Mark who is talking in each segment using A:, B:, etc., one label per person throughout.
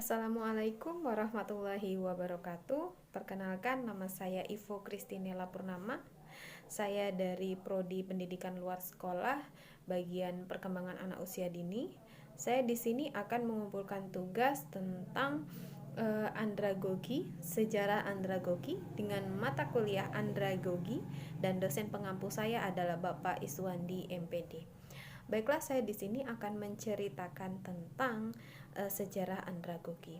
A: Assalamualaikum warahmatullahi wabarakatuh. Perkenalkan, nama saya Ivo Kristinela Purnama. Saya dari Prodi Pendidikan Luar Sekolah, bagian perkembangan anak usia dini. Saya di sini akan mengumpulkan tugas tentang andragogi, sejarah andragogi dengan mata kuliah andragogi, dan dosen pengampu saya adalah Bapak Iswandi MPD. Baiklah, saya di sini akan menceritakan tentang sejarah andragogi.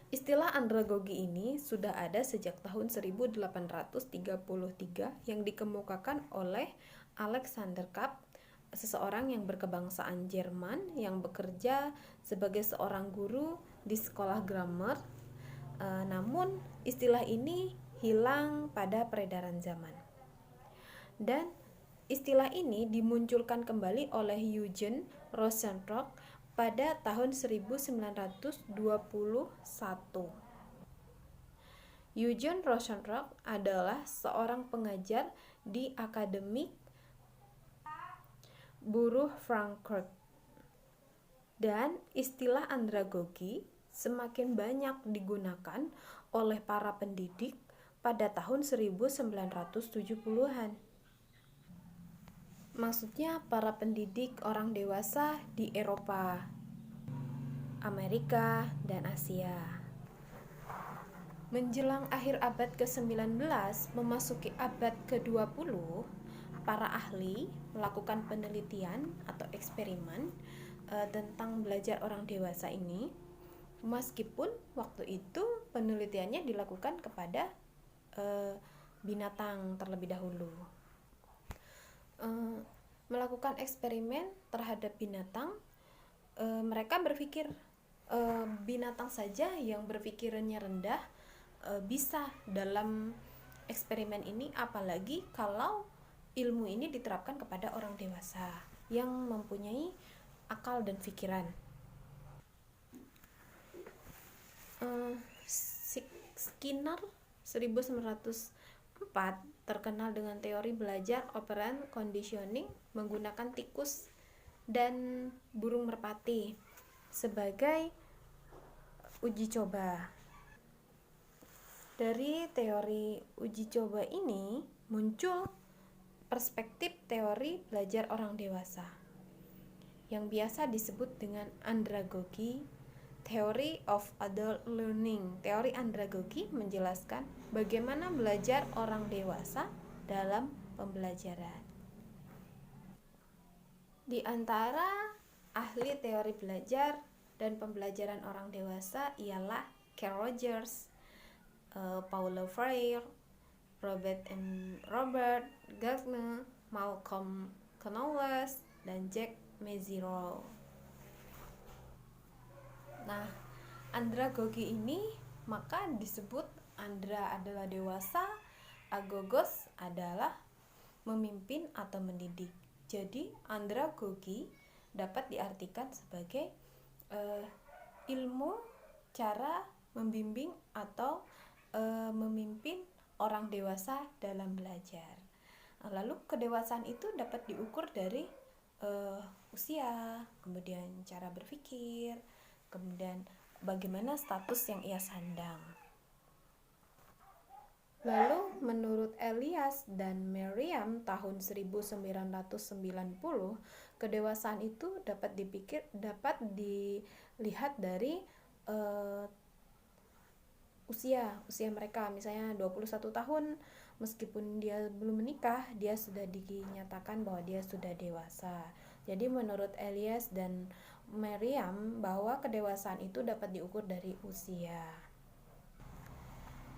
A: Istilah andragogi ini sudah ada sejak tahun 1833 yang dikemukakan oleh Alexander Kapp, seseorang yang berkebangsaan Jerman yang bekerja sebagai seorang guru di sekolah grammar. Namun istilah ini hilang pada peredaran zaman. Dan istilah ini dimunculkan kembali oleh Eugen Rosenstock pada tahun 1921. Eugen Rosenstock adalah seorang pengajar di Akademik Buruh Frankfurt. Dan istilah andragogi semakin banyak digunakan oleh para pendidik pada tahun 1970-an. Maksudnya para pendidik orang dewasa di Eropa, Amerika, dan Asia. Menjelang akhir abad ke-19 memasuki abad ke-20, para ahli melakukan penelitian atau eksperimen tentang belajar orang dewasa ini, meskipun waktu itu penelitiannya dilakukan kepada binatang terlebih dahulu. Melakukan eksperimen terhadap binatang, mereka berpikir binatang saja yang berpikirannya rendah bisa dalam eksperimen ini, apalagi kalau ilmu ini diterapkan kepada orang dewasa yang mempunyai akal dan pikiran. Skinner 1904 terkenal dengan teori belajar operant conditioning menggunakan tikus dan burung merpati sebagai uji coba. Dari teori uji coba ini muncul perspektif teori belajar orang dewasa yang biasa disebut dengan andragogi, Theory of Adult Learning. Teori andragogi menjelaskan bagaimana belajar orang dewasa dalam pembelajaran. Di antara ahli teori belajar dan pembelajaran orang dewasa ialah Carl Rogers, Paulo Freire, Robert Gardner, Malcolm Knowles, dan Jack Mezirow. Nah, andragogi ini maka disebut andra adalah dewasa, agogos adalah memimpin atau mendidik. Jadi andragogi dapat diartikan sebagai ilmu cara membimbing atau memimpin orang dewasa dalam belajar. Lalu kedewasaan itu dapat diukur dari usia, kemudian cara berpikir, kemudian bagaimana status yang ia sandang. Lalu menurut Elias dan Merriam tahun 1990, kedewasaan itu dapat dilihat dari usia mereka. Misalnya 21 tahun, meskipun dia belum menikah, dia sudah dinyatakan bahwa dia sudah dewasa. Jadi menurut Elias dan Merriam bahwa kedewasaan itu dapat diukur dari usia.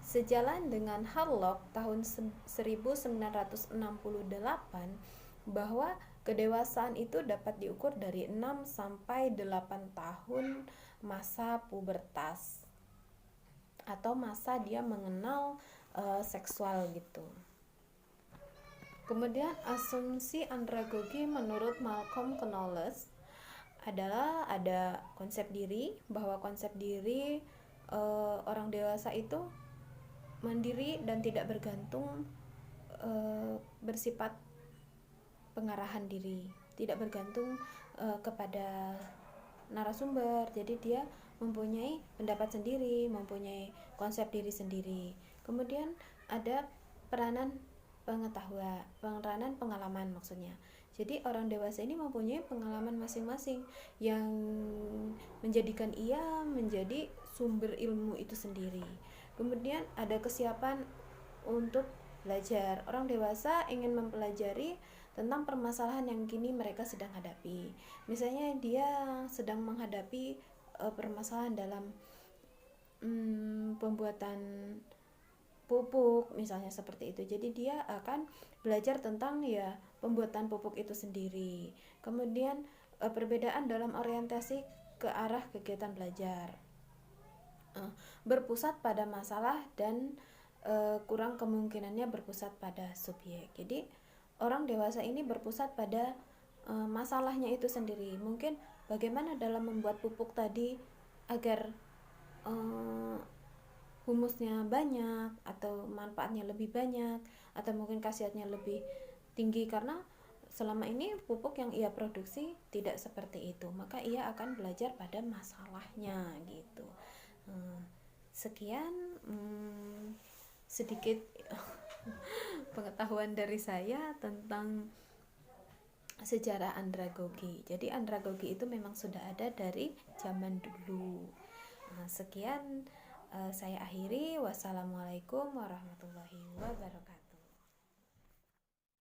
A: Sejalan dengan Harlock tahun 1968 bahwa kedewasaan itu dapat diukur dari 6 sampai 8 tahun masa pubertas atau masa dia mengenal seksual gitu. Kemudian asumsi andragogi menurut Malcolm Knowles adalah ada konsep diri, bahwa konsep diri orang dewasa itu mandiri dan tidak bergantung bersifat pengarahan diri, tidak bergantung kepada narasumber. Jadi dia mempunyai pendapat sendiri, mempunyai konsep diri sendiri. Kemudian ada peranan peranan pengalaman maksudnya. Jadi orang dewasa ini mempunyai pengalaman masing-masing yang menjadikan ia menjadi sumber ilmu itu sendiri. Kemudian ada kesiapan untuk belajar. Orang dewasa ingin mempelajari tentang permasalahan yang kini mereka sedang hadapi. Misalnya dia sedang menghadapi permasalahan dalam pembuatan pupuk misalnya seperti itu. Jadi dia akan belajar tentang ya pembuatan pupuk itu sendiri. Kemudian perbedaan dalam orientasi ke arah kegiatan belajar. Berpusat pada masalah dan kurang kemungkinannya berpusat pada subjek. Jadi orang dewasa ini berpusat pada masalahnya itu sendiri. Mungkin bagaimana dalam membuat pupuk tadi agar humusnya banyak atau manfaatnya lebih banyak, atau mungkin khasiatnya lebih tinggi karena selama ini pupuk yang ia produksi tidak seperti itu, maka ia akan belajar pada masalahnya gitu. Sekian sedikit pengetahuan dari saya tentang sejarah andragogi. Jadi andragogi itu memang sudah ada dari zaman dulu. Sekian saya akhiri. Wassalamualaikum warahmatullahi wabarakatuh.